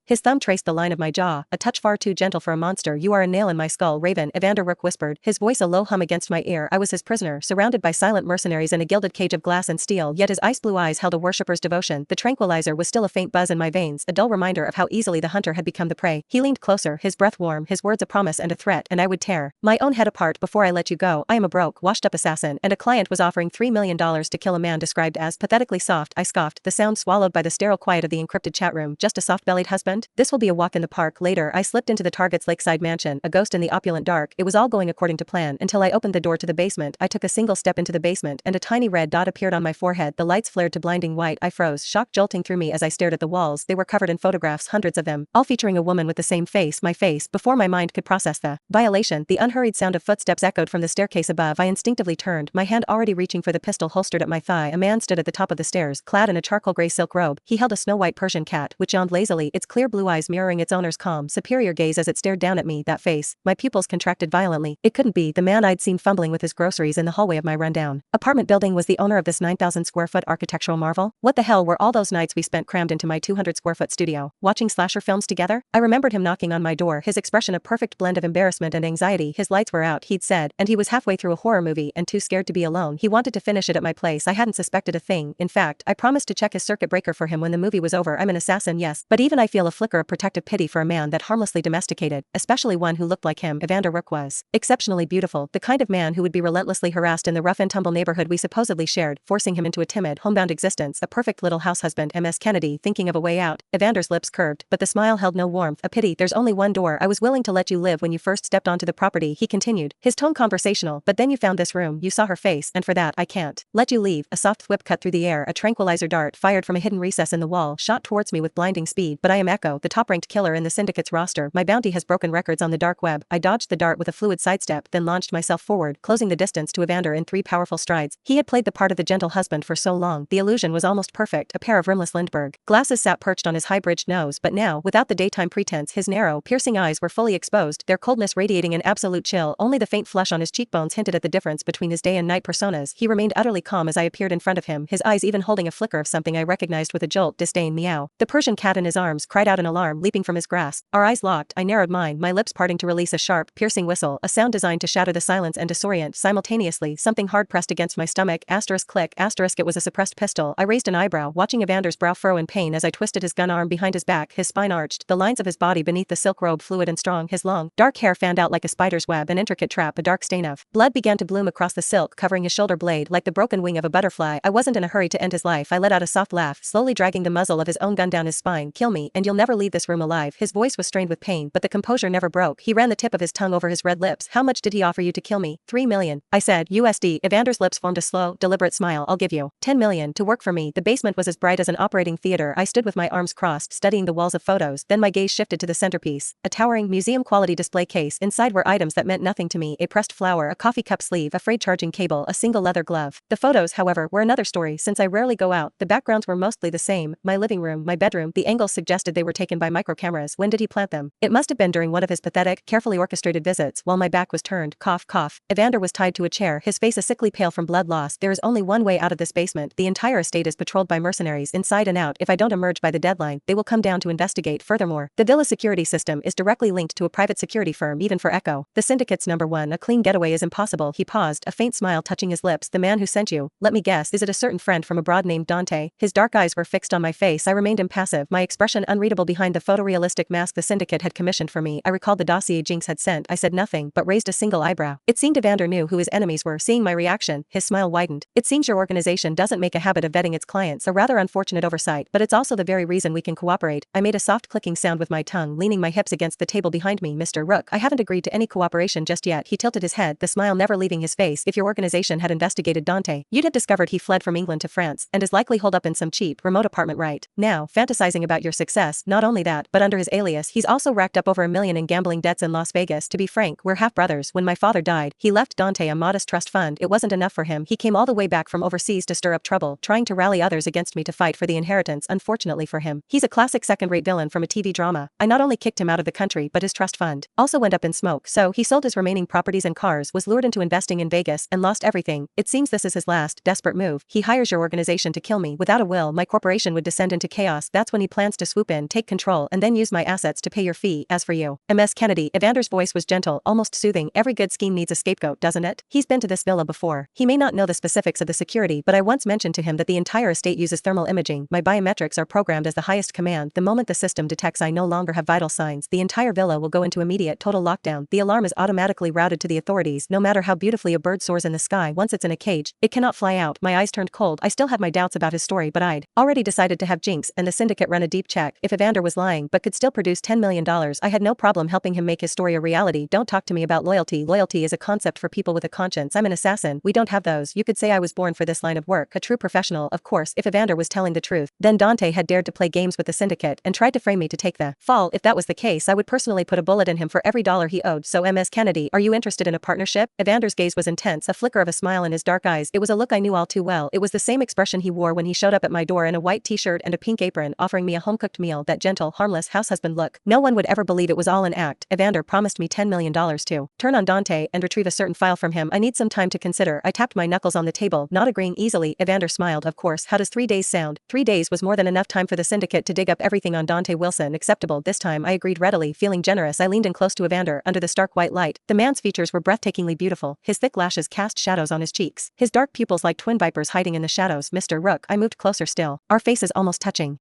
His thumb traced the line of my jaw, a touch far too gentle for a monster. You are a nail in my skull, Raven, Evander Rook whispered, his voice a low hum against my ear. I was his prisoner, surrounded by silent mercenaries in a gilded cage of glass and steel, yet his ice blue eyes held a worshipper's devotion. The tranquilizer was still a faint buzz in my veins, a dull reminder of how easily the hunter had become the prey. He leaned closer, his breath warm, his words a promise and a threat, and I would tear my own head apart before I let you go. I am a broke, washed-up assassin, and a client was offering $3 million to kill a man described as pathetically soft. I scoffed, the sound swallowed by the sterile quiet of the encrypted chat room. Just a soft-bellied husband? This will be a walk in the park. Later, I slipped into the target's lakeside mansion, a ghost in the opulent dark. It was all going according to plan until I opened the door to the basement. I took a single step into the basement, and a tiny red dot appeared on my forehead. The lights flared to blinding white. I froze, shock jolting through me as I stared at the walls. They were covered in photographs, hundreds of them, all featuring a woman with the same face, my face. Before my mind could process the violation, the unhurried sound of footsteps echoed from the staircase above. I instinctively turned, my hand already reaching for the pistol holstered at my thigh. A man stood at the top of the stairs, clad in a charcoal gray silk robe. He held a snow-white Persian cat, which yawned lazily, its clear blue eyes mirroring its owner's calm, superior gaze as it stared down at me. That face, my pupils contracted violently. It couldn't be the man I'd seen fumbling with his groceries in the hallway of my rundown apartment building. Was the owner of this 9,000 square foot architectural marvel? What the hell were all those nights we spent crammed into my 200 square foot studio, watching slasher films together? I remembered him knocking on my door, his expression a perfect blend of embarrassment and anxiety. His lights were out, he'd said, and he was halfway through a horror movie and too scared to be alone. He wanted to finish it at my place. I hadn't suspected a thing. In fact, I promised to check his circuit breaker for him when the movie was over. I'm an assassin, yes, but even I feel a flicker of protective pity for a man that harmlessly domesticated, especially one who looked like him. Evander Rook was exceptionally beautiful, the kind of man who would be relentlessly harassed in the rough and tumble neighborhood we supposedly shared, forcing him into a timid, homebound existence, a perfect little house husband. M.S. Kennedy, thinking of a way out. Evander's lips curved, but the smile held no warmth. A pity. There's only one door. I was willing to let you live when you first stepped onto the property, he continued, his tone conversational, but then you found this room, you saw her face, and for that, I can't let you leave. A soft whip cut through the air, a tranquilizer dart fired from a hidden recess in the wall shot towards me with blinding speed. But I am Echo, the top-ranked killer in the syndicate's roster. My bounty has broken records on the dark web. I dodged the dart with a fluid sidestep, then launched myself forward, closing the distance to Evander in 3 powerful strides. He had played the part of the gentle husband for so long, the illusion was almost perfect, a pair of rimless Lindbergh glasses sat perched on his high-bridged nose, but now, without the daytime pretense, his narrow, piercing eyes were fully exposed, their coldness radiating an absolute chill. Only the faint flush on his cheekbones hinted at the difference between his day and night personas. He remained utterly calm as I appeared in front of him, his eyes even holding a flicker of something I recognized with a jolt. Disdain. Meow. The Persian cat in his arms cried out in alarm, leaping from his grasp. Our eyes locked. I narrowed mine, my lips parting to release a sharp, piercing whistle, a sound designed to shatter the silence and disorient. Simultaneously, something hard pressed against my stomach. Asterisk click. Asterisk. It was a suppressed pistol. I raised an eyebrow, watching Evander's brow furrow in pain as I twisted his gun arm behind his back. His spine arched, the lines of his body beneath the silk robe fluid and strong. His long, dark hair fanned out like a spider's web, an intricate trap. A dark stain of blood began to bloom across the silk, covering his shoulder blade like the broken wing of a butterfly. I wasn't in a hurry to end his life. I let out a soft laugh, slowly dragging the muzzle of his own gun down his spine. Kill me, and you'll never leave this room alive. His voice was strained with pain, but the composure never broke. He ran the tip of his tongue over his red lips. How much did he offer you to kill me? 3 million. I said, USD. Evander's lips formed a slow, deliberate smile. I'll give you 10 million to work for me. The basement was as bright as an operating theater. I stood with my arms crossed, studying the walls of photos. Then my gaze shifted to the centerpiece, a towering, museum-quality display case. Inside were items that meant nothing to me: a pressed flower, a coffee cup sleeve, a frayed charging cable, a single leather glove. The photos, however, were another story. Since I rarely go out, the backgrounds were mostly the same: my living room, my bedroom. The angles suggested they were taken by micro cameras. When did he plant them? It must have been during one of his pathetic, carefully orchestrated visits, while my back was turned. Cough, cough. Evander was tied to a chair, his face a sickly pale from blood loss. There is only one way out of this basement. The entire estate is patrolled by mercenaries, inside and out. If I don't emerge by the deadline, they will come down to investigate. Furthermore, the villa security system is directly linked to a private security firm. Even for Echo, the syndicate's #1, a clean getaway is impossible. He paused, a faint smile touching his lips. The man who sent you, let me guess, is it a certain friend from abroad named Dante? His dark eyes were fixed on my face. I remained impassive, my expression unreadable behind the photorealistic mask the syndicate had commissioned for me. I recalled the dossier Jinx had sent. I said nothing, but raised a single eyebrow. It seemed Evander knew who his enemies were. Seeing my reaction, his smile widened. It seems your organization doesn't make a habit of vetting its clients, a rather unfortunate oversight, but it's also the very reason we can cooperate. I made a soft clicking sound with my tongue, leaning my hips against the table behind me. Mr. Rook, I haven't agreed to any cooperation just yet. He tilted his head, the smile never leaving his face. If your organization had investigated Dante, you'd have discovered he fled from England to France, and is likely holed up in some cheap, remote apartment right now, fantasizing about your success. Not only that, but under his alias, he's also racked up over $1 million in gambling debts in Las Vegas. To be frank, we're half-brothers. When my father died, he left Dante a modest trust fund. It wasn't enough for him. He came all the way back from overseas to stir up trouble, trying to rally others against me to fight for the inheritance. Unfortunately for him, he's a classic second-rate villain from a TV drama. I not only kicked him out of the country, but his trust fund also went up in smoke. So he sold his remaining properties and cars, was lured into investing in Vegas, and lost everything. It seems this is his last, desperate move. He hires your organization to kill me. Without a will, my corporation would descend into chaos. That's when he plans to swoop in, take take control and then use my assets to pay your fee. As for you, Ms. Kennedy, Evander's voice was gentle, almost soothing. Every good scheme needs a scapegoat, doesn't it? He's been to this villa before. He may not know the specifics of the security, but I once mentioned to him that the entire estate uses thermal imaging. My biometrics are programmed as the highest command. The moment the system detects I no longer have vital signs, the entire villa will go into immediate total lockdown. The alarm is automatically routed to the authorities. No matter how beautifully a bird soars in the sky, once it's in a cage, it cannot fly out. My eyes turned cold. I still had my doubts about his story, but I'd already decided to have Jinx and the syndicate run a deep check. If Evander was lying but could still produce $10 million, I had no problem helping him make his story a reality. Don't talk to me about loyalty. Loyalty is a concept for people with a conscience. I'm an assassin. We don't have those. You could say I was born for this line of work, a true professional. Of course, if Evander was telling the truth, then Dante had dared to play games with the syndicate and tried to frame me to take the fall. If that was the case, I would personally put a bullet in him for every dollar he owed. So Ms. Kennedy, are you interested in a partnership? Evander's gaze was intense, a flicker of a smile in his dark eyes. It was a look I knew all too well. It was the same expression he wore when he showed up at my door in a white t-shirt and a pink apron, offering me a home-cooked meal. That gentle, harmless house husband look. No one would ever believe it was all an act. Evander promised me $10 million to turn on Dante and retrieve a certain file from him. I need some time to consider. I tapped my knuckles on the table, not agreeing easily. Evander smiled. Of course, how does 3 days sound? 3 days was more than enough time for the syndicate to dig up everything on Dante Wilson. Acceptable. This time I agreed readily. Feeling generous, I leaned in close to Evander under the stark white light. The man's features were breathtakingly beautiful. His thick lashes cast shadows on his cheeks, his dark pupils like twin vipers hiding in the shadows. Mr. Rook, I moved closer still, our faces almost touching.